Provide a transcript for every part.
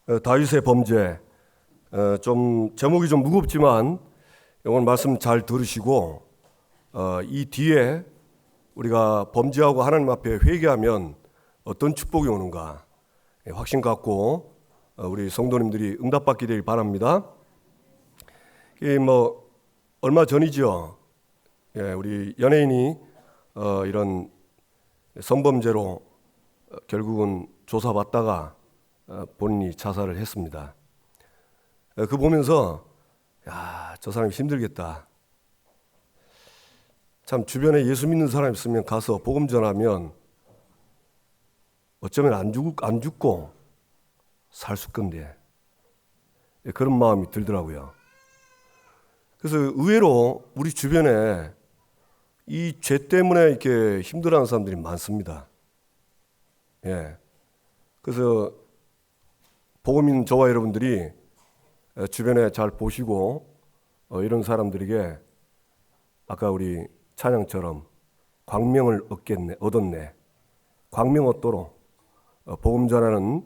다윗의 범죄. 좀 제목이 좀 무겁지만 오늘 말씀 잘 들으시고 이 뒤에 우리가 범죄하고 하나님 앞에 회개하면 어떤 축복이 오는가 확신 갖고 우리 성도님들이 응답받게 되길 바랍니다. 얼마 전이죠. 우리 연예인이 이런 성범죄로 결국은 조사받다가 본인이 자살을 했습니다. 그 보면서 저 사람이 힘들겠다. 참 주변에 예수 믿는 사람 있으면 가서 복음 전하면 어쩌면 안 죽고 살 수 건데 그런 마음이 들더라고요. 그래서 의외로 우리 주변에 이 죄 때문에 이렇게 힘들어하는 사람들이 많습니다. 그래서 복음 있는 저와 여러분들이 주변에 잘 보시고 이런 사람들에게 아까 우리 찬양처럼 광명을 얻었네. 광명 얻도록 복음 전하는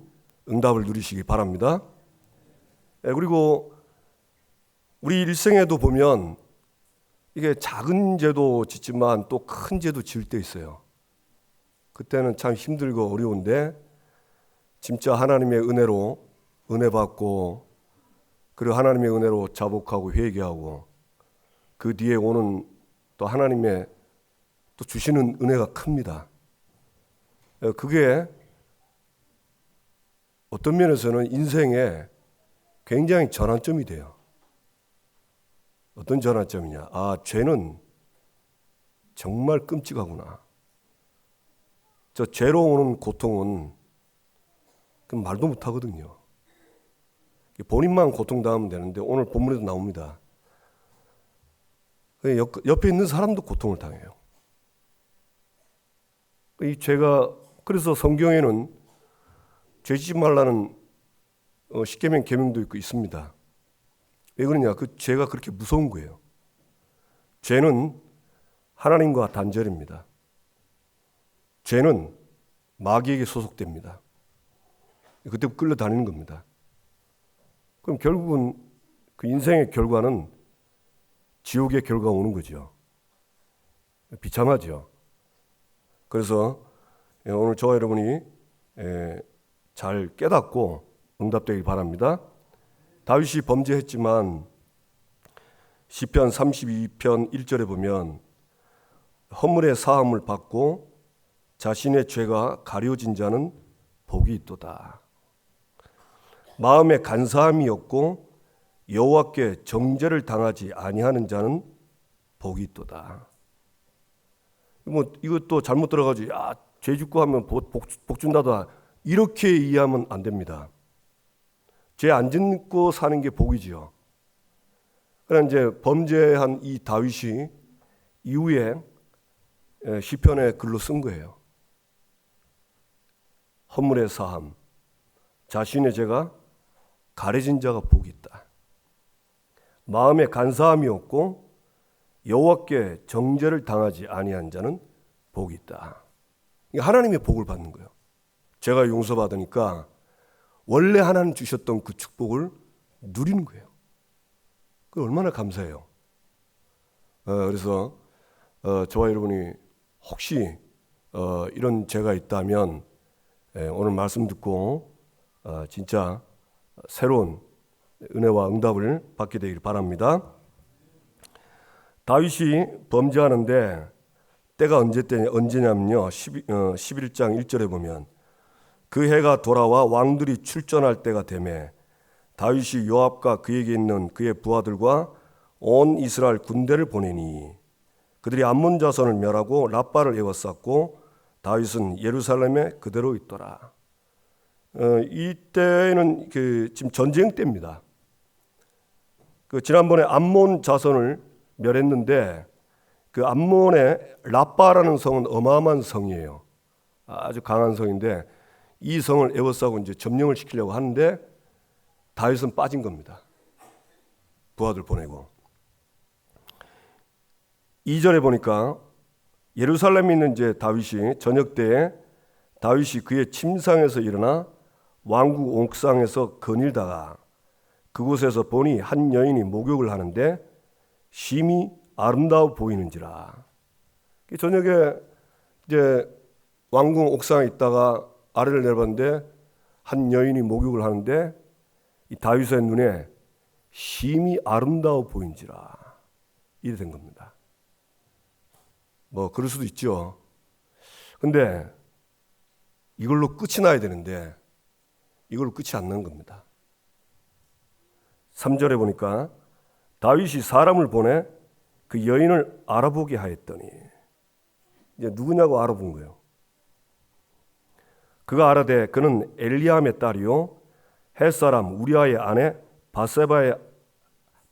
응답을 누리시기 바랍니다. 그리고 우리 일생에도 보면 이게 작은 죄도 짓지만 또 큰 죄도 지을 때 있어요. 그때는 참 힘들고 어려운데 진짜 하나님의 은혜로 은혜 받고 그리고 하나님의 은혜로 자복하고 회개하고 그 뒤에 오는 또 하나님의 또 주시는 은혜가 큽니다. 그게 어떤 면에서는 인생에 굉장히 전환점이 돼요. 어떤 전환점이냐? 죄는 정말 끔찍하구나. 저 죄로 오는 고통은 말도 못 하거든요. 본인만 고통당하면 되는데 오늘 본문에도 나옵니다. 옆에 있는 사람도 고통을 당해요. 이 죄가 그래서 성경에는 죄짓지 말라는 십계명 계명도 있고 있습니다. 왜 그러냐? 그 죄가 그렇게 무서운 거예요. 죄는 하나님과 단절입니다. 죄는 마귀에게 소속됩니다. 그때 끌려다니는 겁니다. 그럼 결국은 그 인생의 결과는 지옥의 결과가 오는 거죠. 비참하죠. 그래서 오늘 저와 여러분이 잘 깨닫고 응답되길 바랍니다. 다윗이 범죄했지만 시편 32편 1절에 보면 허물의 사함을 받고 자신의 죄가 가려진 자는 복이 있도다. 마음에 간사함이 없고 여호와께 정죄를 당하지 아니하는 자는 복이 있도다. 이것도 잘못 들어가지고 죄 짓고 하면 복 준다다 이렇게 이해하면 안 됩니다. 죄 안 짓고 사는 게 복이지요. 그러나 이제 범죄한 이 다윗이 이후에 시편에 글로 쓴 거예요. 허물의 사함, 자신의 죄가 가려진 자가 복이 있다. 마음에 간사함이 없고 여호와께 정죄를 당하지 아니한 자는 복이 있다. 하나님의 복을 받는 거예요. 죄가 용서받으니까 원래 하나님 주셨던 그 축복을 누리는 거예요. 그 얼마나 감사해요. 그래서 저와 여러분이 혹시 이런 죄가 있다면 오늘 말씀 듣고 진짜 새로운 은혜와 응답을 받게 되길 바랍니다. 다윗이 범죄하는데 때가 언제냐면요. 11장 1절에 보면 그 해가 돌아와 왕들이 출전할 때가 되매 다윗이 요압과 그에게 있는 그의 부하들과 온 이스라엘 군대를 보내니 그들이 암몬 자손을 멸하고 랍바를 에워쌌고 다윗은 예루살렘에 그대로 있더라. 이때는 지금 전쟁 때입니다. 지난번에 암몬 자손을 멸했는데 그 암몬의 랍바라는 성은 어마어마한 성이에요. 아주 강한 성인데 이 성을 에워싸고 이제 점령을 시키려고 하는데 다윗은 빠진 겁니다. 부하들 보내고. 2절에 보니까 예루살렘에 있는 이제 다윗이 저녁 때에 다윗이 그의 침상에서 일어나 왕궁 옥상에서 거닐다가 그곳에서 보니 한 여인이 목욕을 하는데 심히 아름다워 보이는지라. 저녁에 이제 왕궁 옥상에 있다가 아래를 내려봤는데 한 여인이 목욕을 하는데 이 다윗의 눈에 심히 아름다워 보인지라. 이래 된 겁니다. 뭐 그럴 수도 있죠. 근데 이걸로 끝이 나야 되는데 이걸로 끝이 안 나는 겁니다. 3절에 보니까 다윗이 사람을 보내 그 여인을 알아보게 하였더니, 이제 누구냐고 알아본 거예요. 그가 알아되 그는 엘리암의 딸이요 햇사람 우리아의 아내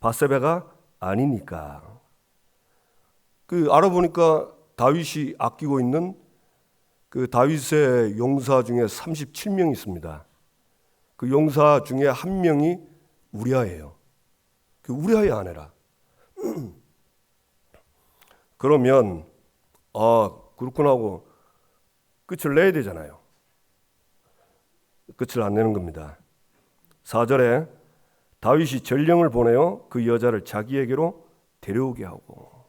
바세바가 아니니까. 그 알아보니까 다윗이 아끼고 있는 그 다윗의 용사 중에 37명이 있습니다. 그 용사 중에 한 명이 우리아예요. 그 우리아의 아내라. 그러면 그렇구나 하고 끝을 내야 되잖아요. 끝을 안 내는 겁니다. 4절에 다윗이 전령을 보내어 그 여자를 자기에게로 데려오게 하고,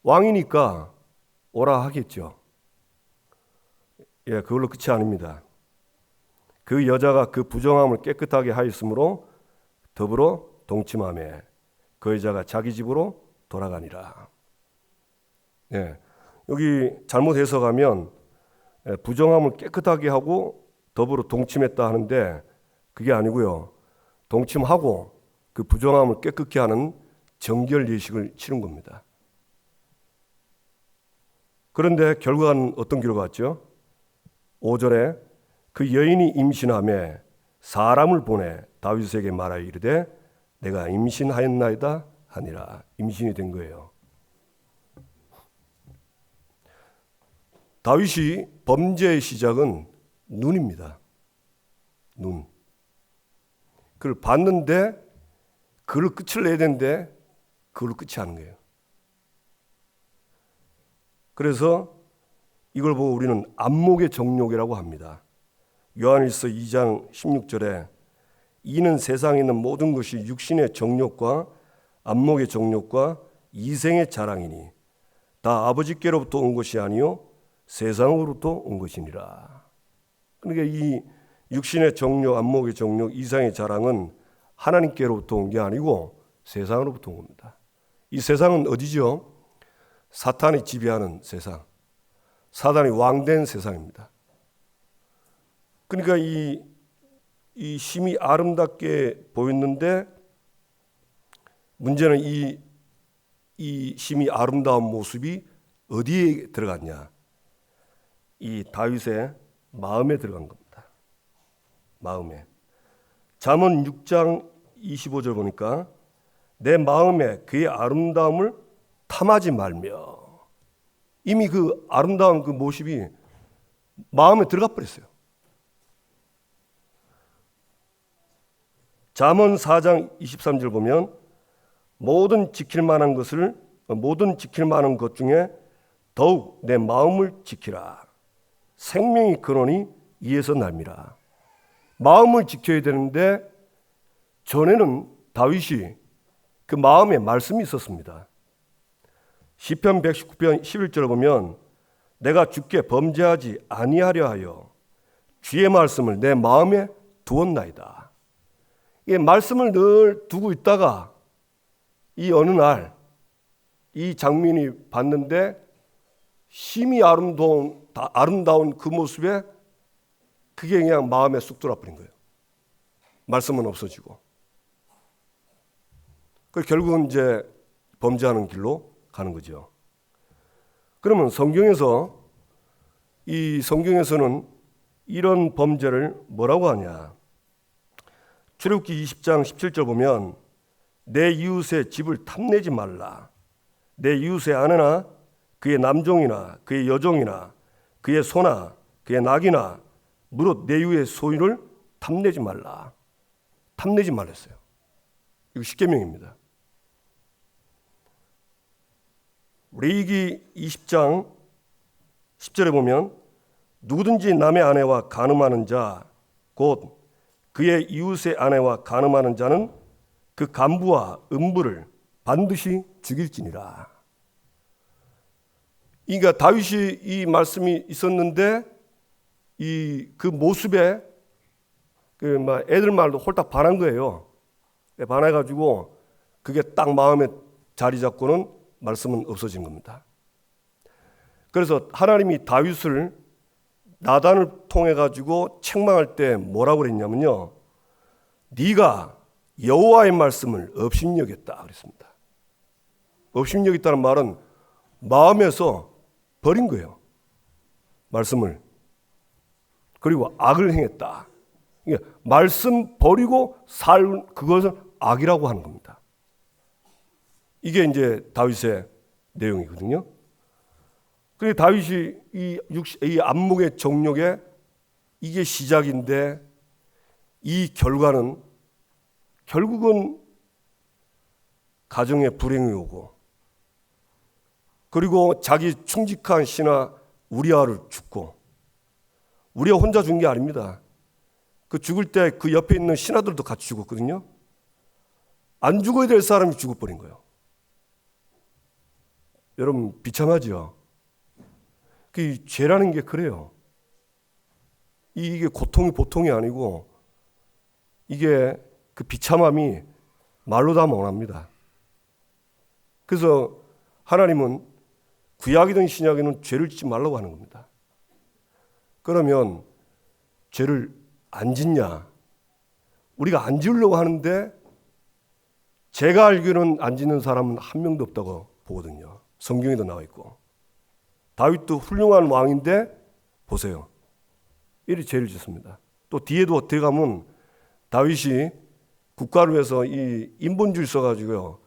왕이니까 오라 하겠죠. 예, 그걸로 끝이 아닙니다. 그 여자가 그 부정함을 깨끗하게 하였으므로 더불어 동침하며 그 여자가 자기 집으로 돌아가니라. 예, 여기 잘못 해석하면 부정함을 깨끗하게 하고 더불어 동침했다 하는데 그게 아니고요. 동침하고 그 부정함을 깨끗게 하는 정결 예식을 치른 겁니다. 그런데 결과는 어떤 결과가 왔죠? 5절에 그 여인이 임신하며 사람을 보내 다윗에게 말하여 이르되 내가 임신하였나이다 하니라. 임신이 된 거예요. 다윗이 범죄의 시작은 눈입니다. 눈. 그걸 봤는데 그걸 끝을 내야 되는데 그걸로 끝이 하는 거예요. 그래서 이걸 보고 우리는 안목의 정욕이라고 합니다. 요한일서 2장 16절에 이는 세상에 있는 모든 것이 육신의 정욕과 안목의 정욕과 이생의 자랑이니 다 아버지께로부터 온 것이 아니요 세상으로부터 온 것이니라. 그러니까 이 육신의 정욕, 안목의 정욕, 이생의 자랑은 하나님께로부터 온 게 아니고 세상으로부터 온 겁니다. 이 세상은 어디죠? 사탄이 지배하는 세상, 사단이 왕된 세상입니다. 그러니까 이 심히 아름답게 보였는데 문제는 이 심히 아름다운 모습이 어디에 들어갔냐? 이 다윗의 마음에 들어간 겁니다. 마음에. 잠언 6장 25절 보니까 내 마음에 그의 아름다움을 탐하지 말며, 이미 그 아름다운 그 모습이 마음에 들어가 버렸어요. 잠언 4장 23절 보면 모든 지킬 만한 것 중에 더욱 내 마음을 지키라. 생명이 근원이 이에서 납니다. 마음을 지켜야 되는데 전에는 다윗이 그 마음에 말씀이 있었습니다. 시편 119편 11절을 보면 내가 주께 범죄하지 아니하려 하여 주의 말씀을 내 마음에 두었나이다. 이 말씀을 늘 두고 있다가 이 어느 날 이 장면이 봤는데 심히 아름다운 그 모습에 그게 그냥 마음에 쑥 들어버린 거예요. 말씀은 없어지고. 결국은 이제 범죄하는 길로 가는 거죠. 그러면 성경에서는 이런 범죄를 뭐라고 하냐? 출애굽기 20장 17절 보면 내 이웃의 집을 탐내지 말라. 내 이웃의 아내나 그의 남종이나 그의 여종이나 그의 소나 그의 낙이나 무릇 내 이웃의 소유를 탐내지 말라. 탐내지 말랬어요. 이거 십계명입니다. 레위기 20장 10절에 보면 누구든지 남의 아내와 간음하는 자 곧 그의 이웃의 아내와 간음하는 자는 그 간부와 음부를 반드시 죽일지니라. 그러니까 다윗이 이 말씀이 있었는데 그 모습에 애들 말도 홀딱 반한 거예요. 반해가지고 그게 딱 마음에 자리 잡고는 말씀은 없어진 겁니다. 그래서 하나님이 다윗을 나단을 통해 가지고 책망할 때 뭐라고 그랬냐면요, 네가 여호와의 말씀을 업신여겼다 그랬습니다. 업신여겼다는 말은 마음에서 버린 거예요, 말씀을. 그리고 악을 행했다. 그러니까 말씀 버리고 살 그것을 악이라고 하는 겁니다. 이게 이제 다윗의 내용이거든요. 그래서 다윗이 이 안목의 정욕에 이게 시작인데, 이 결과는 결국은 가정의 불행이 오고, 그리고 자기 충직한 신하 우리아를 죽고, 우리아 혼자 죽은 게 아닙니다. 그 죽을 때 그 옆에 있는 신하들도 같이 죽었거든요. 안 죽어야 될 사람이 죽어버린 거예요. 여러분 비참하죠? 그 죄라는 게 그래요. 이게 고통이 보통이 아니고, 이게 그 비참함이 말로 다 못합니다. 그래서 하나님은 구약이든 신약에는 죄를 짓지 말라고 하는 겁니다. 그러면 죄를 안 짓냐? 우리가 안 지으려고 하는데, 제가 알기로는 안 짓는 사람은 한 명도 없다고 보거든요. 성경에도 나와 있고. 다윗도 훌륭한 왕인데 보세요, 이리 죄를 짓습니다. 또 뒤에도 어떻게 가면 다윗이 국가를 위해서 이 인본주의 써가지고요,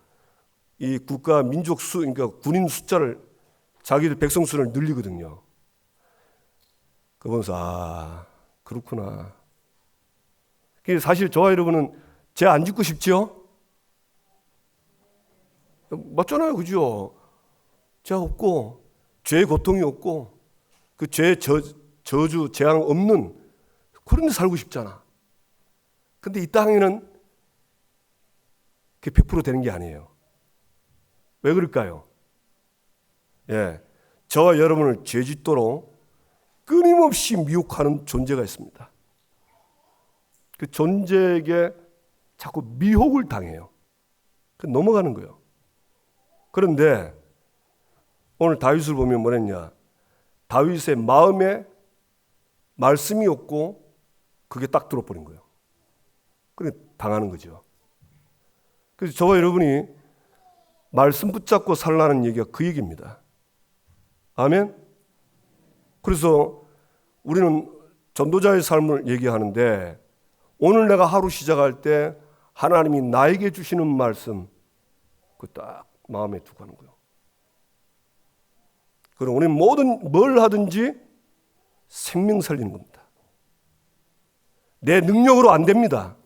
이 국가 민족 수, 그러니까 군인 숫자를, 자기들 백성 수를 늘리거든요. 그러면서 그렇구나. 사실 저와 여러분은 죄 안 짓고 싶죠? 맞잖아요, 그죠? 죄 없고, 죄의 고통이 없고, 그 죄의 저주, 재앙 없는 그런 데 살고 싶잖아. 근데 이 땅에는 그게 100% 되는 게 아니에요. 왜 그럴까요? 저와 여러분을 죄 짓도록 끊임없이 미혹하는 존재가 있습니다. 그 존재에게 자꾸 미혹을 당해요. 넘어가는 거예요. 그런데 오늘 다윗을 보면 뭐랬냐? 다윗의 마음에 말씀이 없고 그게 딱 들어버린 거예요. 그래 당하는 거죠. 그래서 저와 여러분이 말씀 붙잡고 살라는 얘기가 그 얘기입니다. 아멘? 그래서 우리는 전도자의 삶을 얘기하는데, 오늘 내가 하루 시작할 때 하나님이 나에게 주시는 말씀, 그 딱 마음에 두고 하는 거예요. 그럼 우리는 뭘 하든지 생명 살리는 겁니다. 내 능력으로 안 됩니다.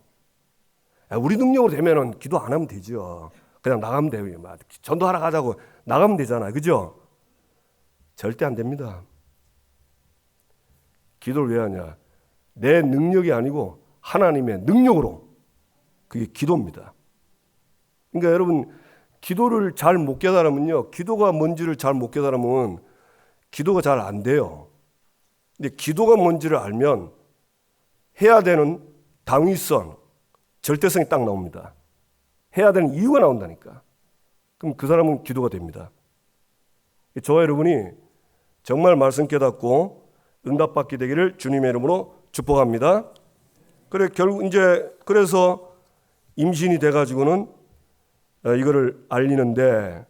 우리 능력으로 되면은 기도 안 하면 되죠. 그냥 나가면 돼요. 전도하러 가자고 나가면 되잖아요. 그죠? 절대 안 됩니다. 기도를 왜 하냐? 내 능력이 아니고 하나님의 능력으로. 그게 기도입니다. 그러니까 여러분, 기도를 잘 못 깨달으면요, 기도가 뭔지를 잘 못 깨달으면 기도가 잘 안 돼요. 근데 기도가 뭔지를 알면 해야 되는 당위성, 절대성이 딱 나옵니다. 해야 되는 이유가 나온다니까. 그럼 그 사람은 기도가 됩니다. 저와 여러분이 정말 말씀 깨닫고 응답받게 되기를 주님의 이름으로 축복합니다. 그래 결국 이제 그래서 임신이 돼가지고는 이거를 알리는데,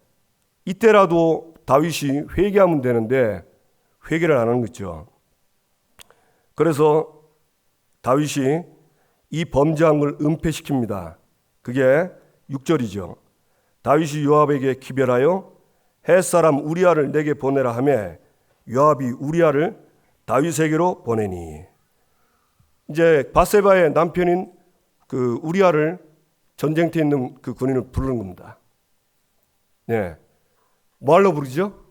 이때라도 다윗이 회개하면 되는데 회개를 안 하는 거죠. 그래서 다윗이 이 범죄한 걸 은폐시킵니다. 그게 6절이죠. 다윗이 요압에게 기별하여 햇사람 우리아를 내게 보내라 하며 요압이 우리아를 다윗에게로 보내니, 이제 바세바의 남편인 그 우리아를 전쟁터에 있는 그 군인을 부르는 겁니다. 네, 뭐 하려고 부르죠?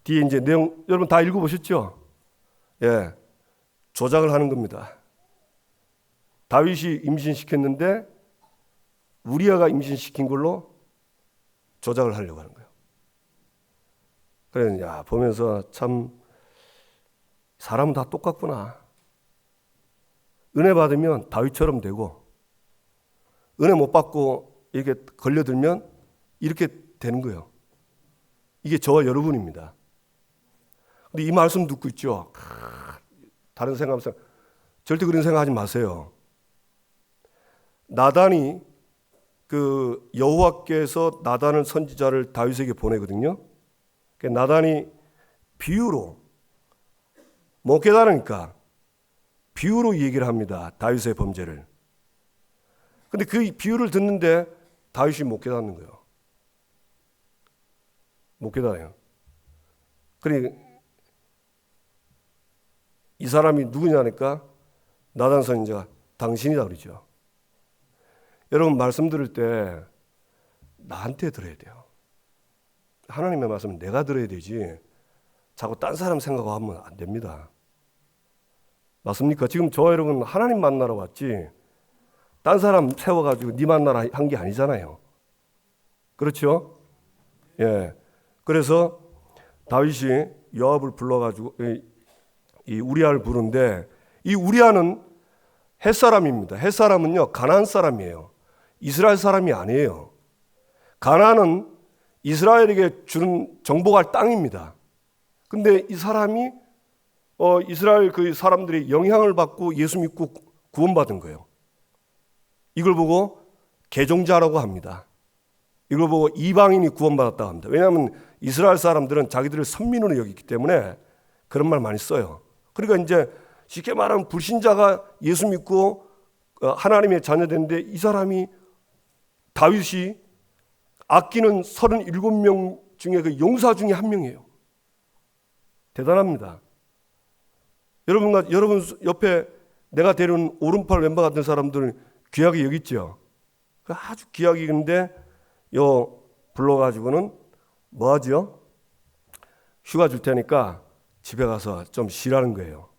뒤에 이제 내용 여러분 다 읽어보셨죠? 조작을 하는 겁니다. 다윗이 임신시켰는데 우리아가 임신시킨 걸로 조작을 하려고 하는 거예요. 그래, 야, 보면서 참 사람은 다 똑같구나. 은혜 받으면 다윗처럼 되고, 은혜 못 받고 이렇게 걸려들면 이렇게 되는 거예요. 이게 저와 여러분입니다. 근데 이 말씀 듣고 있죠. 다른 생각하면서 절대 그런 생각하지 마세요. 나단이 그 여호와께서 나단을 선지자를 다윗에게 보내거든요. 나단이 비유로 못 깨달으니까 비유로 얘기를 합니다. 다윗의 범죄를. 근데 그 비유를 듣는데 다윗이 못 깨닫는 거예요. 못 깨달아요. 그러니 이 사람이 누구냐니까 나단 선지자가 당신이다 그러죠. 여러분 말씀 들을 때 나한테 들어야 돼요. 하나님의 말씀은 내가 들어야 되지 자꾸 딴 사람 생각하고 하면 안 됩니다. 맞습니까? 지금 저와 여러분 하나님 만나러 왔지 딴 사람 세워가지고 네 만나러 한 게 아니잖아요. 그렇죠? 예. 그래서 다윗이 요압을 불러가지고 이 우리아를 부르는데 이 우리아는 헷사람입니다. 헷사람은요 가나안 사람이에요. 이스라엘 사람이 아니에요. 가나안은 이스라엘에게 주는 정복할 땅입니다. 근데 이 사람이 이스라엘 그 사람들이 영향을 받고 예수 믿고 구원받은 거예요. 이걸 보고 개종자라고 합니다. 이걸 보고 이방인이 구원받았다고 합니다. 왜냐하면 이스라엘 사람들은 자기들을 선민으로 여기기 때문에 그런 말 많이 써요. 그러니까 이제 쉽게 말하면 불신자가 예수 믿고 하나님의 자녀되는데 이 사람이 다윗이 아끼는 37명 중에 그 용사 중에 한 명이에요. 대단합니다. 여러분 옆에 내가 데려온 오른팔 왼발 같은 사람들은 귀하게 여겼죠. 아주 귀하게 여기는데 불러가지고는 뭐 하죠? 휴가 줄 테니까 집에 가서 좀 쉬라는 거예요.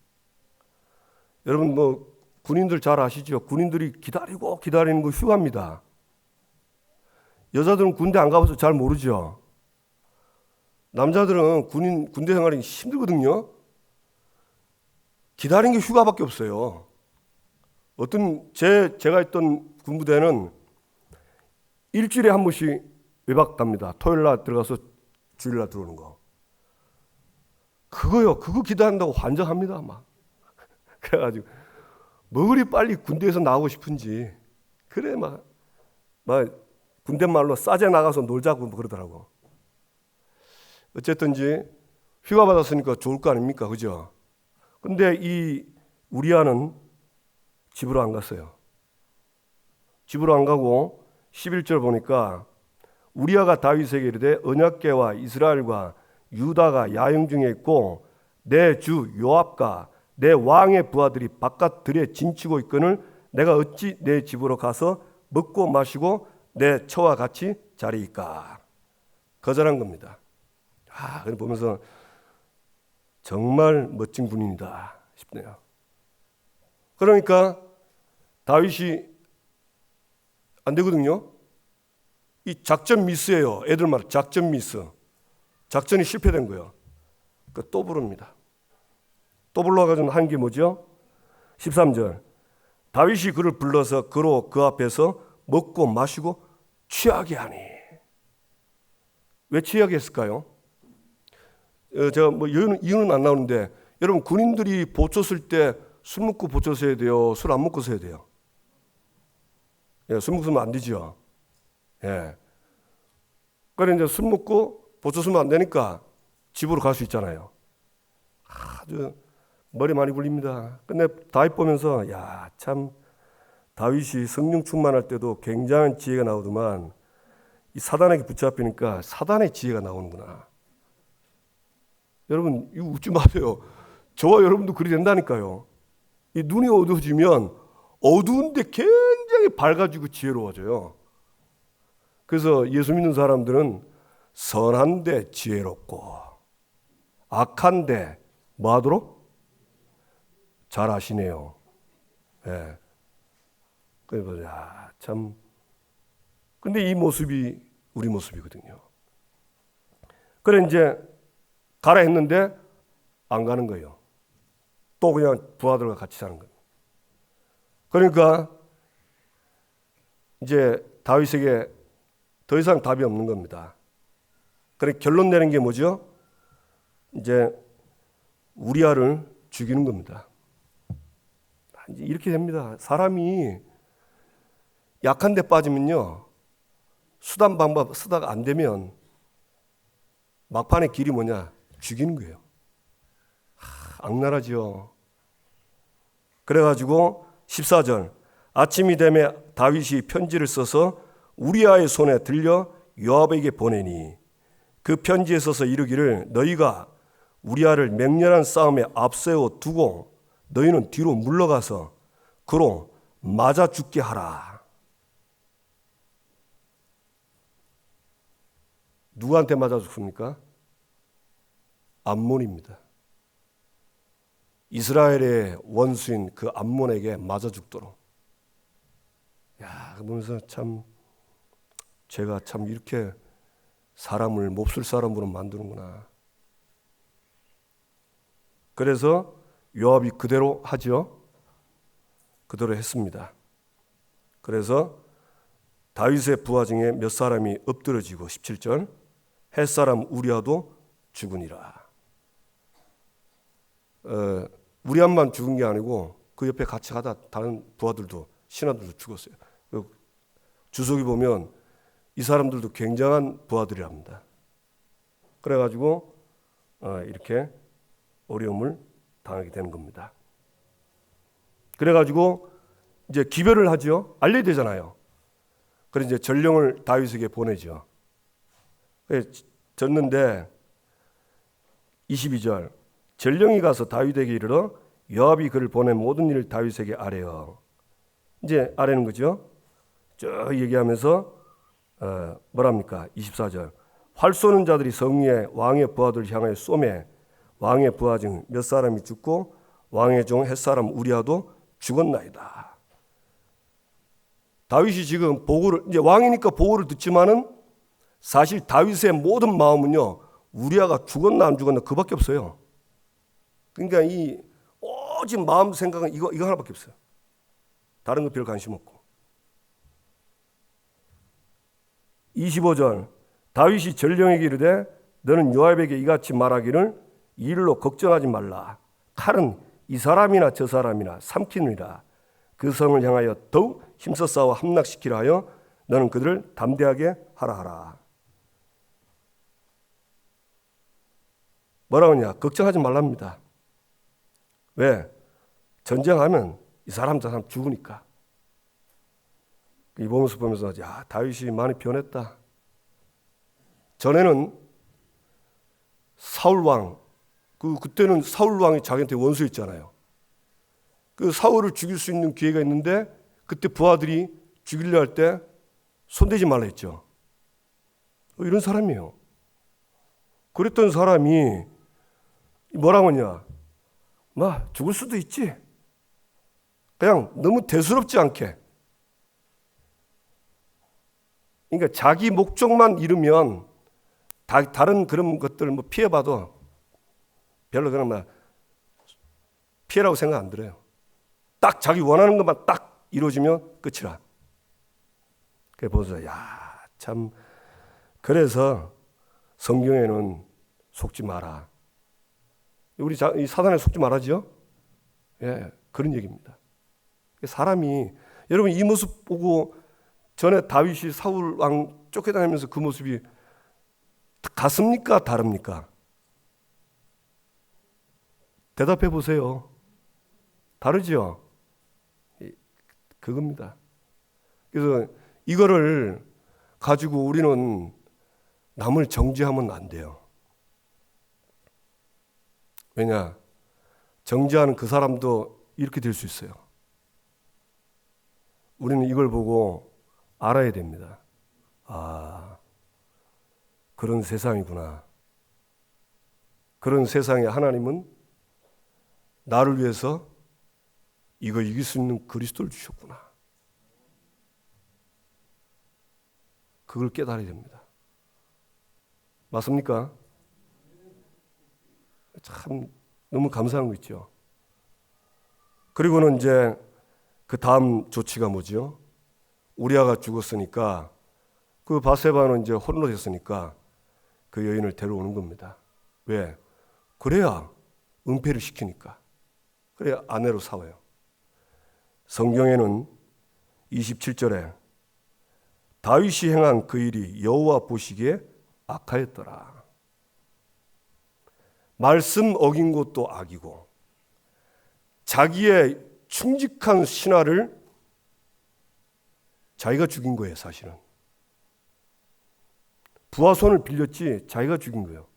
여러분 뭐 군인들 잘 아시죠? 군인들이 기다리는 거 휴가입니다. 여자들은 군대 안 가봐서 잘 모르죠. 남자들은 군대 생활이 힘들거든요. 기다리는 게 휴가밖에 없어요. 제가 있던 군부대는 일주일에 한 번씩 외박 갑니다. 토요일 날 들어가서 주일 날 들어오는 거. 그거 기다린다고 환장합니다, 막. 그래가지고 뭐 그리 빨리 군대에서 나오고 싶은지. 그래 막 군대 말로 싸제 나가서 놀자고 뭐 그러더라고. 어쨌든지 휴가 받았으니까 좋을 거 아닙니까, 그죠? 근데 이 우리아는 집으로 안 갔어요. 집으로 안 가고 11절 보니까 우리아가 다윗에게 이르되 언약궤와 이스라엘과 유다가 야영 중에 있고 내 주 요압과 내 왕의 부하들이 바깥 들에 진치고 있거늘 내가 어찌 내 집으로 가서 먹고 마시고 내 처와 같이 자리이까. 거절한 겁니다. 그걸 보면서 정말 멋진 군인이다 싶네요. 그러니까 다윗이 안 되거든요. 이 작전 미스예요. 애들 말 작전 미스. 작전이 실패된 거예요. 또 부릅니다. 또 불러가지고 한 게 뭐죠? 13절. 다윗이 그를 불러서 그 앞에서 먹고 마시고 취하게 하니. 왜 취하게 했을까요? 제가 뭐 이유는 안 나오는데 여러분 군인들이 보초 쓸 때 술 먹고 보초 서야 돼요? 술 안 먹고 서야 돼요? 예, 술 먹으면 안 되죠. 예. 그래 이제 술 먹고 보초 쓰면 안 되니까 집으로 갈 수 있잖아요. 아주 머리 많이 굴립니다. 근데 다윗 보면서 참 다윗이 성령 충만할 때도 굉장한 지혜가 나오더만 이 사단에게 붙잡히니까 사단의 지혜가 나오는구나. 여러분 이거 웃지 마세요. 저와 여러분도 그리 된다니까요. 이 눈이 어두워지면 어두운데 굉장히 밝아지고 지혜로워져요. 그래서 예수 믿는 사람들은 선한데 지혜롭고 악한데 뭐 하도록? 잘 아시네요. 예. 그래서 야, 참. 근데 이 모습이 우리 모습이거든요. 그래 이제 가라 했는데 안 가는 거예요. 또 그냥 부하들과 같이 사는 거예요. 그러니까 이제 다윗에게 더 이상 답이 없는 겁니다. 그래 결론 내는 게 뭐죠? 이제 우리아를 죽이는 겁니다. 이제 이렇게 됩니다. 사람이 약한 데 빠지면요, 수단 방법 쓰다가 안 되면 막판의 길이 뭐냐? 죽이는 거예요. 악랄하지요. 그래가지고 14절 아침이 되매 다윗이 편지를 써서 우리아의 손에 들려 요압에게 보내니 그 편지에 써서 이르기를 너희가 우리아를 맹렬한 싸움에 앞세워 두고 너희는 뒤로 물러가서 그로 맞아 죽게 하라. 누구한테 맞아 죽습니까? 암몬입니다. 이스라엘의 원수인 그 암몬에게 맞아 죽도록. 야, 보면서 참 제가 참 이렇게 사람을 몹쓸 사람으로 만드는구나. 그래서 요압이 그대로 하죠. 그대로 했습니다. 그래서 다윗의 부하 중에 몇 사람이 엎드러지고 17절 햇사람 우리아도 죽으니라. 우리아만 죽은 게 아니고 그 옆에 같이 가다 다른 부하들도 신하들도 죽었어요. 주석이 보면 이 사람들도 굉장한 부하들이랍니다. 그래가지고 이렇게 어려움을 당하게 되는 겁니다. 그래가지고 이제 기별을 하죠. 알려야 되잖아요. 그래서 이제 전령을 다윗에게 보내죠. 졌는데 22절 전령이 가서 다윗에게 이르러 요압이 그를 보낸 모든 일을 다윗에게 아뢰어. 이제 아뢰는 거죠. 쭉 얘기하면서 뭐랍니까? 24절 활 쏘는 자들이 성위에 왕의 부하들을 향하여 쏘매 왕의 부하 중 몇 사람이 죽고 왕의 종 햇사람 우리아도 죽었나이다. 다윗이 지금 보고를 이제 왕이니까 보고를 듣지만은 사실 다윗의 모든 마음은요 우리아가 죽었나 안 죽었나 그밖에 없어요. 그러니까 이 오직 마음 생각은 이거 하나밖에 없어요. 다른 거 별 관심 없고. 25절 다윗이 전령에게 이르되 너는 요압에게 이같이 말하기를 이 일로 걱정하지 말라. 칼은 이 사람이나 저 사람이나 삼키느니라. 그 성을 향하여 더욱 힘써 싸워 함락시키라 하여 너는 그들을 담대하게 하라. 뭐라고 하냐? 걱정하지 말랍니다. 왜? 전쟁하면 이 사람 저 사람 죽으니까. 이 모습 보면서 야 다윗이 많이 변했다. 전에는 사울왕 그때는 사울왕이 자기한테 원수였잖아요. 그 사울을 죽일 수 있는 기회가 있는데 그때 부하들이 죽이려 할 때 손대지 말라 했죠. 이런 사람이에요. 그랬던 사람이 뭐라고 하냐? 죽을 수도 있지. 그냥 너무 대수롭지 않게. 그러니까 자기 목적만 이루면 다른 그런 것들을 피해봐도 별로 그런 피해라고 생각 안 들어요. 딱 자기 원하는 것만 딱 이루어지면 끝이라. 그래 보세요. 야, 참. 그래서 성경에는 속지 마라. 우리 이 사단에 속지 말아지요? 예, 그런 얘기입니다. 사람이 여러분 이 모습 보고 전에 다윗이 사울 왕 쫓겨다니면서 그 모습이 같습니까? 다릅니까? 대답해 보세요. 다르죠? 그겁니다. 그래서 이거를 가지고 우리는 남을 정죄하면 안 돼요. 왜냐? 정죄하는 그 사람도 이렇게 될 수 있어요. 우리는 이걸 보고 알아야 됩니다. 아, 그런 세상이구나. 그런 세상에 하나님은 나를 위해서 이거 이길 수 있는 그리스도를 주셨구나. 그걸 깨달아야 됩니다. 맞습니까? 참 너무 감사한 거 있죠. 그리고는 이제 그 다음 조치가 뭐죠? 우리아가 죽었으니까 그 바세바는 이제 홀로 됐으니까 그 여인을 데려오는 겁니다. 왜? 그래야 은폐를 시키니까. 그래야 아내로 삼아요. 성경에는 27절에 다윗이 행한 그 일이 여호와 보시기에 악하였더라. 말씀 어긴 것도 악이고 자기의 충직한 신하를 자기가 죽인 거예요. 사실은 부하 손을 빌렸지 자기가 죽인 거예요.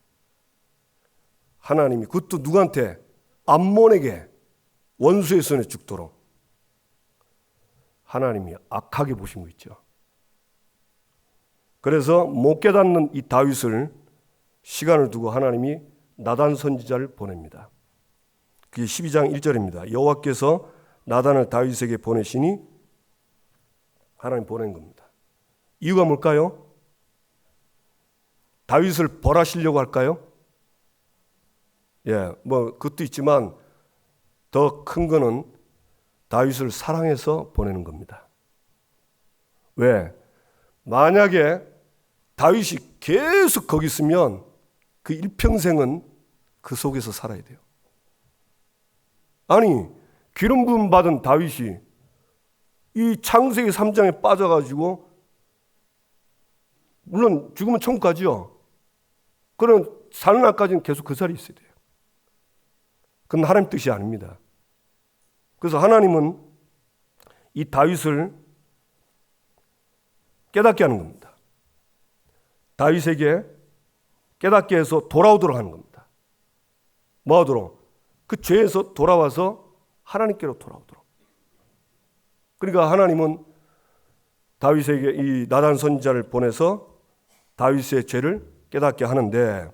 하나님이 그것도 누구한테? 암몬에게, 원수의 손에 죽도록 하나님이 악하게 보신 거 있죠. 그래서 못 깨닫는 이 다윗을 시간을 두고 하나님이 나단 선지자를 보냅니다. 그게 12장 1절입니다. 여호와께서 나단을 다윗에게 보내시니 하나님 보낸 겁니다. 이유가 뭘까요? 다윗을 벌하시려고 할까요? 뭐 그것도 있지만 더 큰 거는 다윗을 사랑해서 보내는 겁니다. 왜? 만약에 다윗이 계속 거기 있으면 그 일평생은 그 속에서 살아야 돼요. 아니, 기름 부음 받은 다윗이 이 창세기 3장에 빠져가지고 물론 죽으면 천국 가죠. 그럼 사는 날까지는 계속 그 자리에 있어야 돼요. 그건 하나님 뜻이 아닙니다. 그래서 하나님은 이 다윗을 깨닫게 하는 겁니다. 다윗에게 깨닫게 해서 돌아오도록 하는 겁니다. 뭐 하도록? 그 죄에서 돌아와서 하나님께로 돌아오도록. 그러니까 하나님은 다윗에게 이 나단 선지자를 보내서 다윗의 죄를 깨닫게 하는데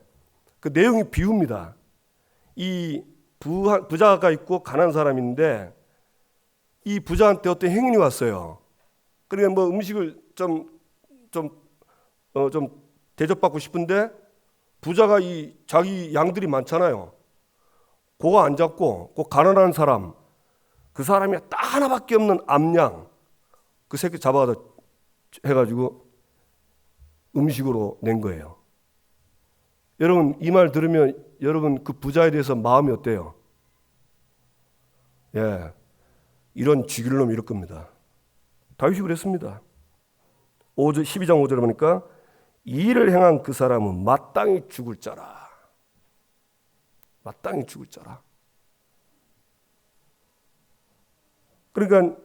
그 내용이 비유입니다. 이 부자가 있고 가난한 사람인데 이 부자한테 어떤 행인이 왔어요. 그러니까 뭐 음식을 좀 대접받고 싶은데 부자가 이 자기 양들이 많잖아요. 그거 안 잡고 그 가난한 사람, 그 사람이 딱 하나밖에 없는 암양, 그 새끼 잡아서 해가지고 음식으로 낸 거예요. 여러분 이 말 들으면 여러분 그 부자에 대해서 마음이 어때요? 이런 쥐길놈 이럴 겁니다. 다윗이 그랬습니다. 12장 5절에 보니까 이 일을 행한 그 사람은 마땅히 죽을 자라. 마땅히 죽을 자라. 그러니까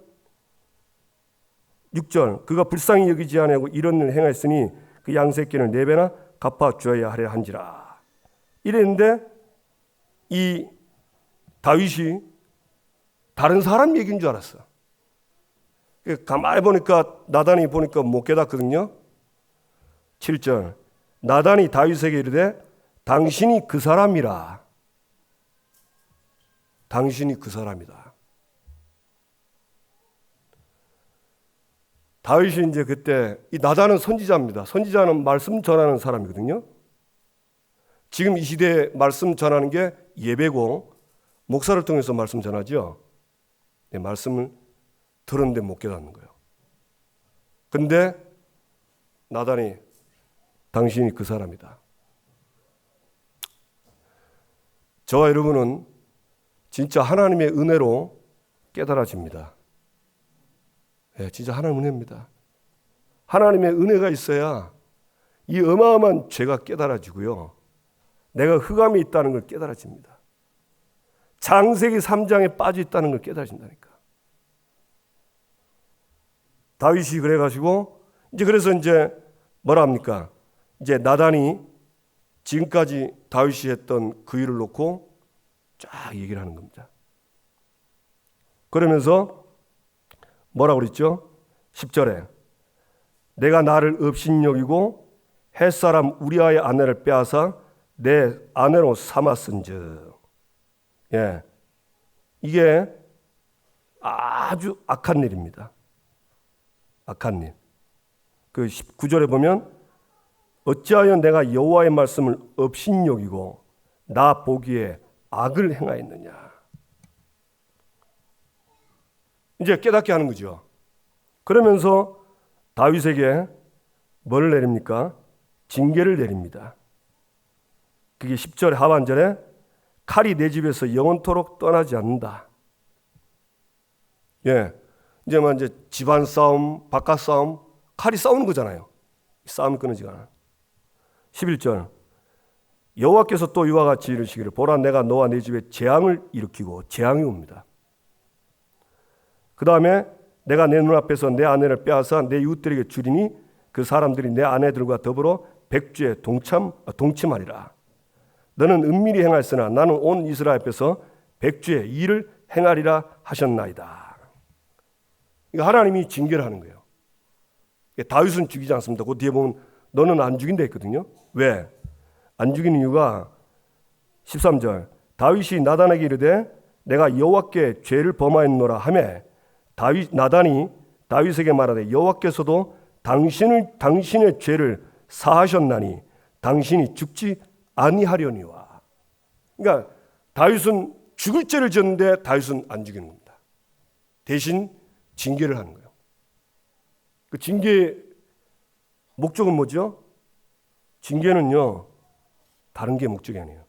6절 그가 불쌍히 여기지 아니하고 이런 일을 행하였으니 그 양새끼는 4배나 갚아주어야 하려 한지라. 이랬는데 이 다윗이 다른 사람 얘기인 줄 알았어. 가만히 보니까 나단이 보니까 못 깨닫거든요. 7절 나단이 다윗에게 이르되 당신이 그 사람이라. 당신이 그 사람이다. 다윗이 이제 그때 이 나단은 선지자입니다. 선지자는 말씀 전하는 사람이거든요. 지금 이 시대에 말씀 전하는 게 예배고 목사를 통해서 말씀 전하죠. 말씀을 들었는데 못 깨닫는 거예요. 근데 나단이 당신이 그 사람이다. 저와 여러분은 진짜 하나님의 은혜로 깨달아집니다. 진짜 하나님의 은혜입니다. 하나님의 은혜가 있어야 이 어마어마한 죄가 깨달아지고요. 내가 흑암이 있다는 걸 깨달아집니다. 창세기 3장에 빠져 있다는 걸 깨달아진다니까. 다윗이 그래가지고 그래서 뭐라 합니까? 이제 나단이 지금까지 다윗이 했던 그 일을 놓고 쫙 얘기를 하는 겁니다. 그러면서 뭐라고 그랬죠? 10절에 내가 나를 업신여기고 햇사람 우리아의 아내를 빼앗아 내 아내로 삼았은즉. 이게 아주 악한 일입니다. 악한 일. 그 19절에 보면 어찌하여 내가 여호와의 말씀을 업신여기고 나 보기에 악을 행하였느냐. 이제 깨닫게 하는 거죠. 그러면서 다윗에게 뭘 내립니까? 징계를 내립니다. 그게 10절 하반절에 칼이 내 집에서 영원토록 떠나지 않는다. 예, 이제 집안 싸움, 바깥 싸움, 칼이 싸우는 거잖아요. 싸움이 끊어지가 않아. 11절 여호와께서 또 이와 같이 이르시기를 보라 내가 너와 네 집에 재앙을 일으키고 재앙이 옵니다. 그 다음에 내가 내 눈앞에서 내 아내를 빼앗아 내 이웃들에게 주리니 그 사람들이 내 아내들과 더불어 백주에 동침하리라. 너는 은밀히 행하였으나 나는 온 이스라엘 앞에서 백주에 일을 행하리라 하셨나이다. 이거 하나님이 징계를 하는 거예요. 다윗은 죽이지 않습니다. 그 뒤에 보면 너는 안 죽인다 했거든요. 왜? 안 죽이는 이유가 13절 다윗이 나단에게 이르되 내가 여호와께 죄를 범하였노라 하매 나단이 다윗에게 말하되 여호와께서도 당신의 죄를 사하셨나니 당신이 죽지 아니하려니와. 그러니까 다윗은 죽을 죄를 지었는데 다윗은 안 죽이는 겁니다. 대신 징계를 하는 거예요. 그 징계의 목적은 뭐죠? 징계는요 다른 게 목적이 아니에요.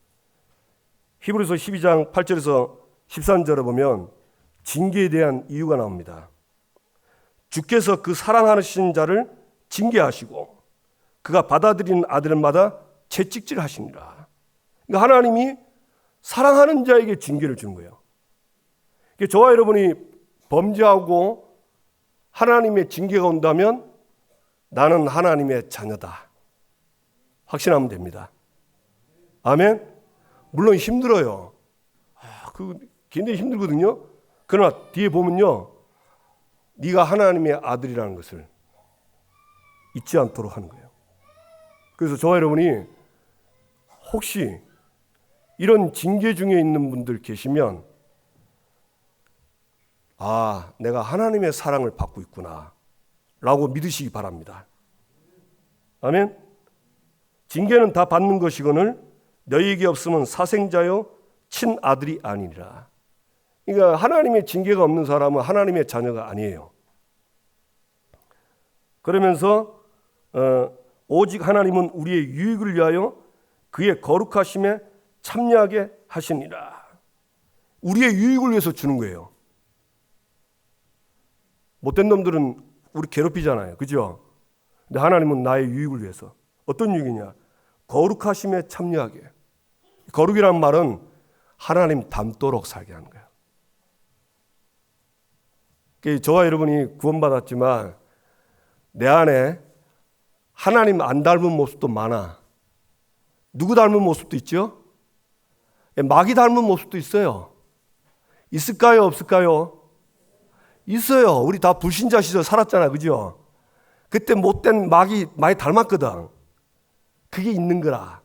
히브리서 12장 8절에서 13절에 보면 징계에 대한 이유가 나옵니다. 주께서 그 사랑하신 자를 징계하시고 그가 받아들이는 아들마다 채찍질하시니라. 그러니까 하나님이 사랑하는 자에게 징계를 주는 거예요. 저와 여러분이 범죄하고 하나님의 징계가 온다면 나는 하나님의 자녀다 확신하면 됩니다. 아멘. 물론 힘들어요. 그 굉장히 힘들거든요. 그러나 뒤에 보면요 네가 하나님의 아들이라는 것을 잊지 않도록 하는 거예요. 그래서 저와 여러분이 혹시 이런 징계 중에 있는 분들 계시면 내가 하나님의 사랑을 받고 있구나 라고 믿으시기 바랍니다. 아멘. 징계는 다 받는 것이거늘 너희에게 없으면 사생자요 친아들이 아니니라. 그러니까 하나님의 징계가 없는 사람은 하나님의 자녀가 아니에요. 그러면서 오직 하나님은 우리의 유익을 위하여 그의 거룩하심에 참여하게 하시니라. 우리의 유익을 위해서 주는 거예요. 못된 놈들은 우리 괴롭히잖아요. 그죠? 근데 하나님은 나의 유익을 위해서. 어떤 유익이냐? 거룩하심에 참여하게. 거룩이라는 말은 하나님 닮도록 살게 하는 거예요. 저와 여러분이 구원받았지만 내 안에 하나님 안 닮은 모습도 많아. 누구 닮은 모습도 있죠? 마귀 닮은 모습도 있어요. 있을까요? 없을까요? 있어요. 우리 다 불신자 시절 살았잖아. 그죠? 그때 못된 마귀 많이 닮았거든. 그게 있는 거라.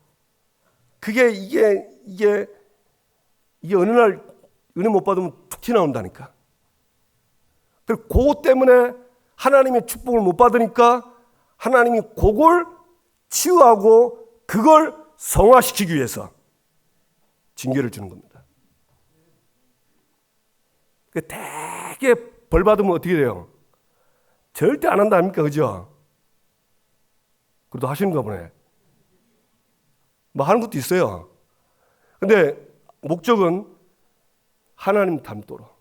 이게 어느 날 은혜 못 받으면 툭 튀어나온다니까. 그리고 그것 때문에 하나님의 축복을 못 받으니까 하나님이 그걸 치유하고 그걸 성화시키기 위해서 징계를 주는 겁니다. 되게 벌 받으면 어떻게 돼요? 절대 안 한다 아닙니까? 그죠? 그래도 하시는가 보네. 뭐 하는 것도 있어요. 근데 목적은 하나님 닮도록.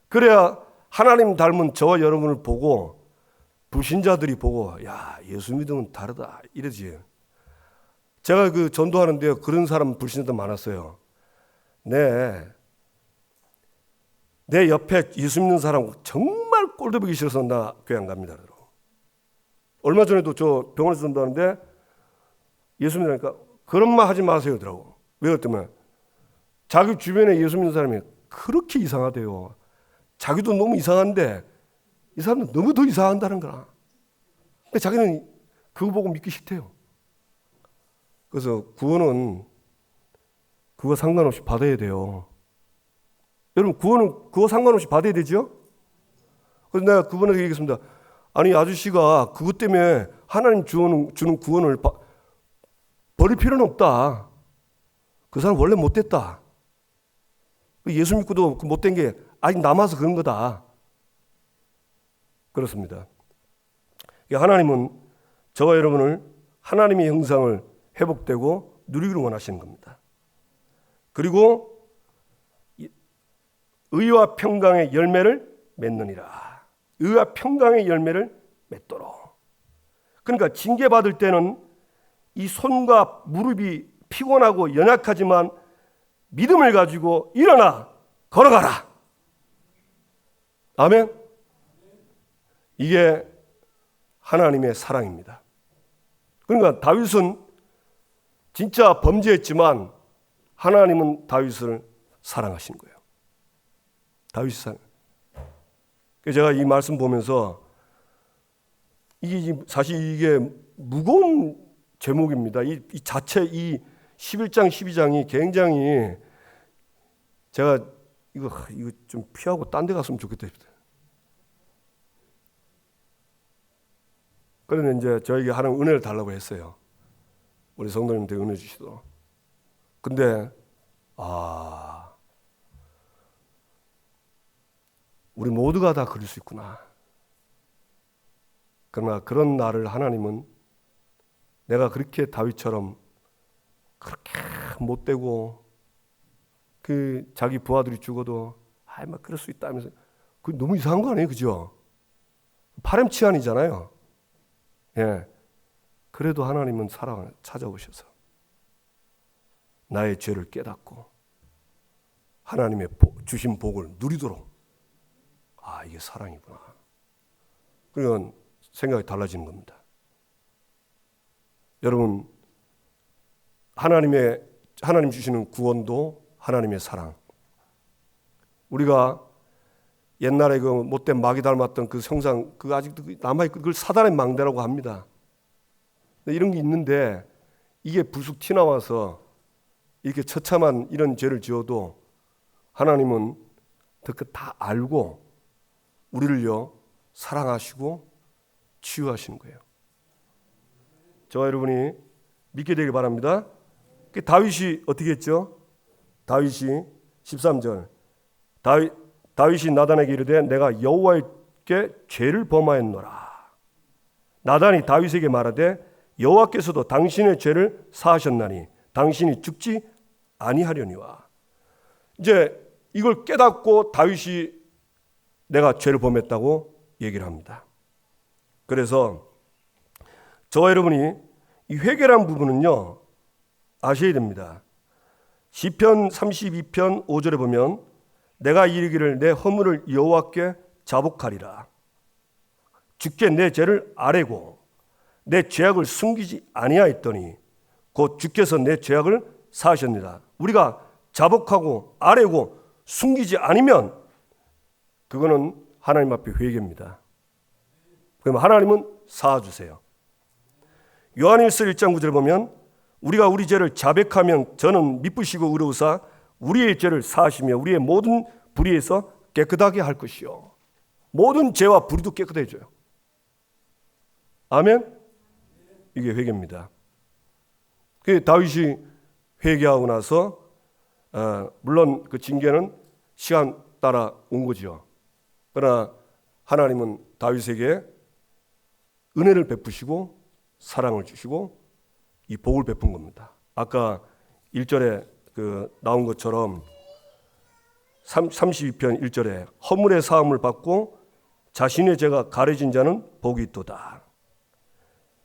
그래야 하나님 닮은 저와 여러분을 보고 불신자들이 보고 야 예수 믿으면 다르다 이러지. 제가 그 전도하는데 그런 사람 불신자들 많았어요. 내 옆에 예수 믿는 사람 정말 꼴도 보기 싫어서 나 교회 안 갑니다. 얼마 전에도 저 병원에서 전도하는데 예수 믿으니까 그런 말 하지 마세요 더라고. 왜 그랬더니 자기 주변에 예수 믿는 사람이 그렇게 이상하대요. 자기도 너무 이상한데 이 사람은 너무 더 이상한다는 거라. 근데 자기는 그거 보고 믿기 싫대요. 그래서 구원은 그거 상관없이 받아야 돼요. 여러분 구원은 그거 상관없이 받아야 되죠? 그래서 내가 그분에게 얘기했습니다. 아니 아저씨가 그것 때문에 하나님 주는 구원을 버릴 필요는 없다. 그 사람 원래 못됐다. 예수 믿고도 그 못된 게 아직 남아서 그런 거다. 그렇습니다. 하나님은 저와 여러분을 하나님의 형상을 회복되고 누리기를 원하시는 겁니다. 그리고 의와 평강의 열매를 맺느니라. 의와 평강의 열매를 맺도록. 그러니까 징계받을 때는 이 손과 무릎이 피곤하고 연약하지만 믿음을 가지고 일어나 걸어가라. 아멘. 이게 하나님의 사랑입니다. 그러니까 다윗은 진짜 범죄했지만 하나님은 다윗을 사랑하신 거예요. 다윗이 사랑. 제가 이 말씀 보면서 이게 사실 이게 무거운 제목입니다. 이 자체 이 11장 12장이 굉장히 제가 이거 좀 피하고 딴 데 갔으면 좋겠다. 그런데 이제 저에게 하나님 은혜를 달라고 했어요. 우리 성도님들 은혜 주시도록. 근데 우리 모두가 다 그럴 수 있구나. 그러나 그런 나를 하나님은 내가 그렇게 다윗처럼 그렇게 못되고 그 자기 부하들이 죽어도 막 그럴 수 있다 하면서 그 너무 이상한 거 아니에요? 그죠? 파렴치한이잖아요. 예. 그래도 하나님은 사랑을 찾아오셔서 나의 죄를 깨닫고 하나님의 주신 복을 누리도록 이게 사랑이구나. 그러면 생각이 달라지는 겁니다. 여러분 하나님 주시는 구원도 하나님의 사랑. 우리가 옛날에 그 못된 마귀 닮았던 그 형상 그 아직도 남아있고 그걸 사단의 망대라고 합니다. 이런 게 있는데 이게 불쑥 튀나와서 이렇게 처참한 이런 죄를 지어도 하나님은 다 알고 우리를요 사랑하시고 치유하시는 거예요. 저와 여러분이 믿게 되길 바랍니다. 다윗이 어떻게 했죠? 다윗이 13절 다윗이 나단에게 이르되 내가 여호와께 죄를 범하였노라. 나단이 다윗에게 말하되 여호와께서도 당신의 죄를 사하셨나니 당신이 죽지 아니하려니와. 이제 이걸 깨닫고 다윗이 내가 죄를 범했다고 얘기를 합니다. 그래서 저와 여러분이 이 회개란 부분은요 아셔야 됩니다. 시편 32편 5절에 보면 내가 이르기를 내 허물을 여호와께 자복하리라. 주께 내 죄를 아뢰고 내 죄악을 숨기지 아니하였더니 곧 주께서 내 죄악을 사하셨느니라. 우리가 자복하고 아뢰고 숨기지 않으면 그거는 하나님 앞에 회개입니다. 그럼 하나님은 사하주세요. 요한일서 1장 9절에 보면 우리가 우리 죄를 자백하면 저는 미쁘시고 의로우사 우리의 죄를 사하시며 우리의 모든 불의에서 깨끗하게 할 것이요. 모든 죄와 불의도 깨끗해져요. 아멘? 이게 회개입니다. 그 다윗이 회개하고 나서 물론 그 징계는 시간 따라 온 거죠. 그러나 하나님은 다윗에게 은혜를 베푸시고 사랑을 주시고 이 복을 베푼 겁니다. 아까 1절에 나온 것처럼 32편 1절에 허물의 사함을 받고 자신의 죄가 가려진 자는 복이 있도다.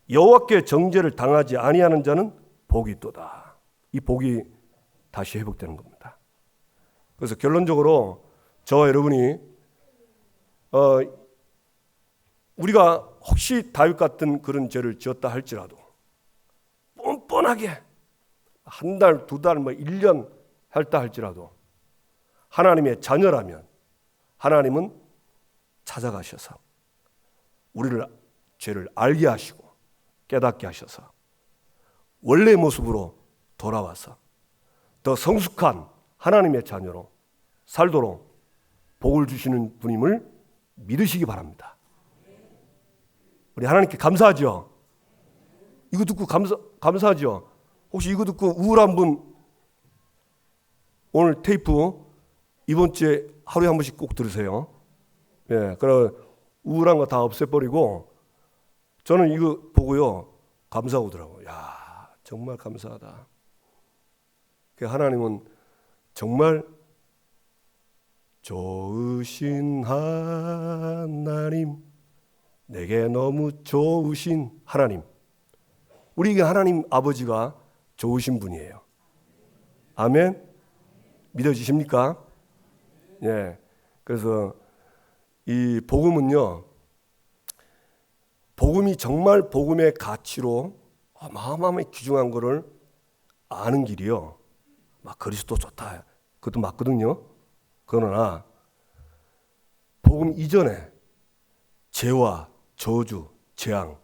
여호와께 정죄를 당하지 아니하는 자는 복이 있도다. 이 복이 다시 회복되는 겁니다. 그래서 결론적으로 저와 여러분이 우리가 혹시 다윗 같은 그런 죄를 지었다 할지라도 뻔뻔하게 한 달, 두 달, 1년 했다 할지라도 하나님의 자녀라면 하나님은 찾아가셔서 우리를 죄를 알게 하시고 깨닫게 하셔서 원래의 모습으로 돌아와서 더 성숙한 하나님의 자녀로 살도록 복을 주시는 분임을 믿으시기 바랍니다. 우리 하나님께 감사하죠. 이거 듣고 감사하죠. 혹시 이거 듣고 우울한 분 오늘 테이프 이번 주에 하루에 한 번씩 꼭 들으세요. 예, 그럼 우울한 거 다 없애버리고 저는 이거 보고요 감사가 오더라고요. 야, 정말 감사하다. 하나님은 정말 좋으신 하나님, 내게 너무 좋으신 하나님. 우리 하나님 아버지가 좋으신 분이에요. 아멘? 믿어지십니까? 예. 그래서 이 복음은요, 복음이 정말 복음의 가치로 어마어마하게 귀중한 것을 아는 길이요. 막 그리스도 좋다. 그것도 맞거든요. 그러나 복음 이전에 죄와 저주, 재앙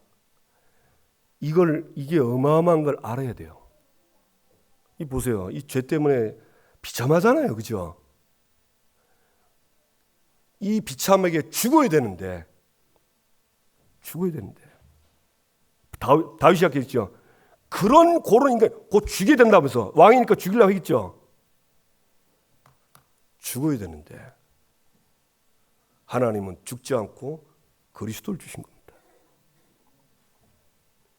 이게 어마어마한 걸 알아야 돼요. 이 보세요. 이 죄 때문에 비참하잖아요. 그죠? 이 비참하게 죽어야 되는데 다윗이 약했죠. 그런 인간 곧 죽여야 된다면서 왕이니까 죽이려고 했겠죠. 죽어야 되는데 하나님은 죽지 않고 그리스도를 주신 겁니다.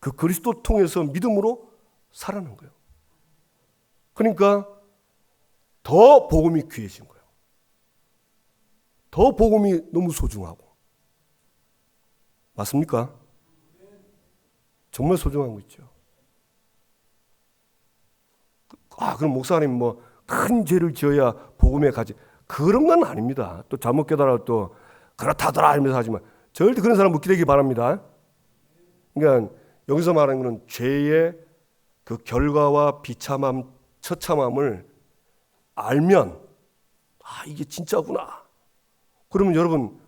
그 그리스도 통해서 믿음으로 살아난 거예요. 그러니까 더 복음이 귀해진 거예요. 더 복음이 너무 소중하고. 맞습니까? 정말 소중한 거 있죠. 그럼 목사님 큰 죄를 지어야 복음에 가지. 그런 건 아닙니다. 또 잘못 깨달아 또 그렇다더라 하면서 하지만 절대 그런 사람 못 기대기 바랍니다. 그러니까 여기서 말하는 것은 죄의 그 결과와 비참함, 처참함을 알면 이게 진짜구나. 그러면 여러분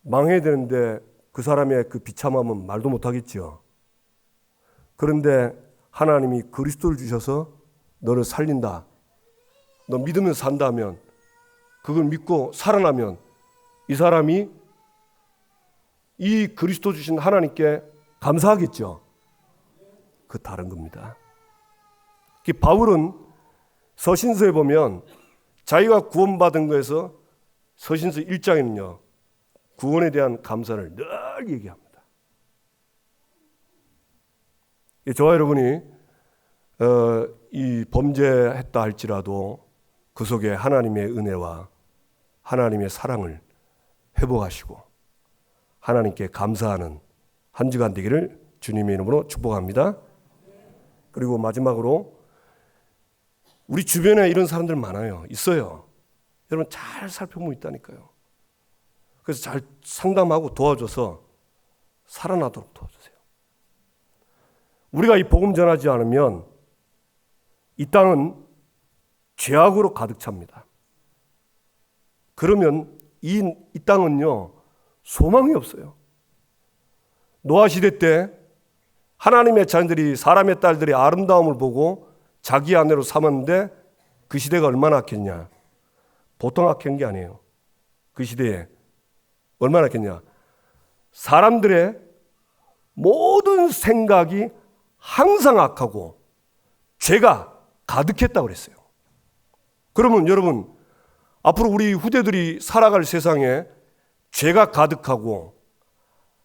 망해야 되는데 그 사람의 그 비참함은 말도 못하겠죠. 그런데 하나님이 그리스도를 주셔서 너를 살린다. 너 믿으면 산다면 그걸 믿고 살아나면 이 사람이 이 그리스도 주신 하나님께 감사하겠죠. 그 다른 겁니다. 바울은 서신서에 보면 자기가 구원받은 거에서 서신서 1장에는요. 구원에 대한 감사를 늘 얘기합니다. 저와 여러분이 이 범죄했다 할지라도 그 속에 하나님의 은혜와 하나님의 사랑을 회복하시고 하나님께 감사하는 한 주간 되기를 주님의 이름으로 축복합니다. 그리고 마지막으로 우리 주변에 이런 사람들 많아요. 있어요. 여러분 잘 살펴보면 있다니까요. 그래서 잘 상담하고 도와줘서 살아나도록 도와주세요. 우리가 이 복음 전하지 않으면 이 땅은 죄악으로 가득 찹니다. 그러면 이 땅은요 소망이 없어요. 노아 시대 때 하나님의 자녀들이 사람의 딸들의 아름다움을 보고 자기 아내로 삼았는데 그 시대가 얼마나 악했냐. 보통 악한 게 아니에요. 그 시대에 얼마나 악했냐. 사람들의 모든 생각이 항상 악하고 죄가 가득했다고 그랬어요. 그러면 여러분 앞으로 우리 후대들이 살아갈 세상에 죄가 가득하고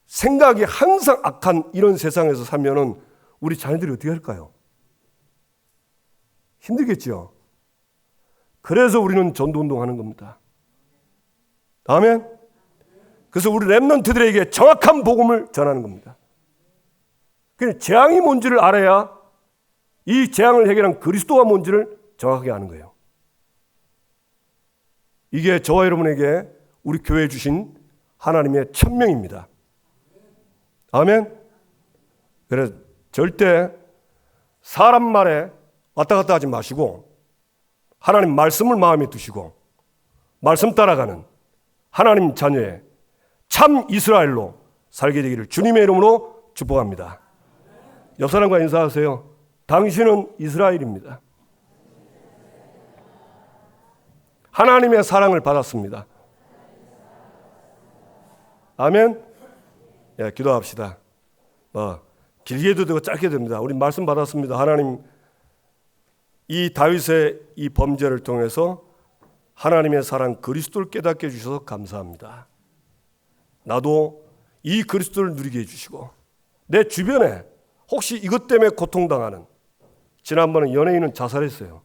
생각이 항상 악한 이런 세상에서 살면은 우리 자녀들이 어떻게 할까요? 힘들겠죠. 그래서 우리는 전도운동하는 겁니다. 아멘. 그래서 우리 렘넌트들에게 정확한 복음을 전하는 겁니다. 그러니까 재앙이 뭔지를 알아야 이 재앙을 해결한 그리스도가 뭔지를 정확하게 아는 거예요. 이게 저와 여러분에게 우리 교회에 주신 하나님의 천명입니다. 아멘. 그래서 절대 사람 말에 왔다 갔다 하지 마시고 하나님 말씀을 마음에 두시고 말씀 따라가는 하나님 자녀의 참 이스라엘로 살게 되기를 주님의 이름으로 축복합니다. 옆 사람과 인사하세요. 당신은 이스라엘입니다. 하나님의 사랑을 받았습니다. 아멘. 예, 기도합시다. 길게 해도 되고 짧게 됩니다. 우리 말씀 받았습니다. 하나님, 이 다윗의 이 범죄를 통해서 하나님의 사랑 그리스도를 깨닫게 해주셔서 감사합니다. 나도 이 그리스도를 누리게 해주시고, 내 주변에 혹시 이것 때문에 고통당하는, 지난번에 연예인은 자살했어요.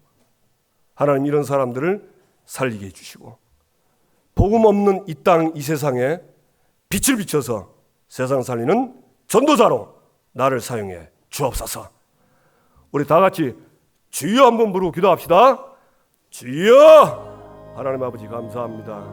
하나님, 이런 사람들을 살리게 해주시고, 복음 없는 이 땅, 이 세상에 빛을 비춰서 세상 살리는 전도자로 나를 사용해 주옵소서. 우리 다 같이 주여 한번 부르고 기도합시다. 주여! 하나님 아버지 감사합니다.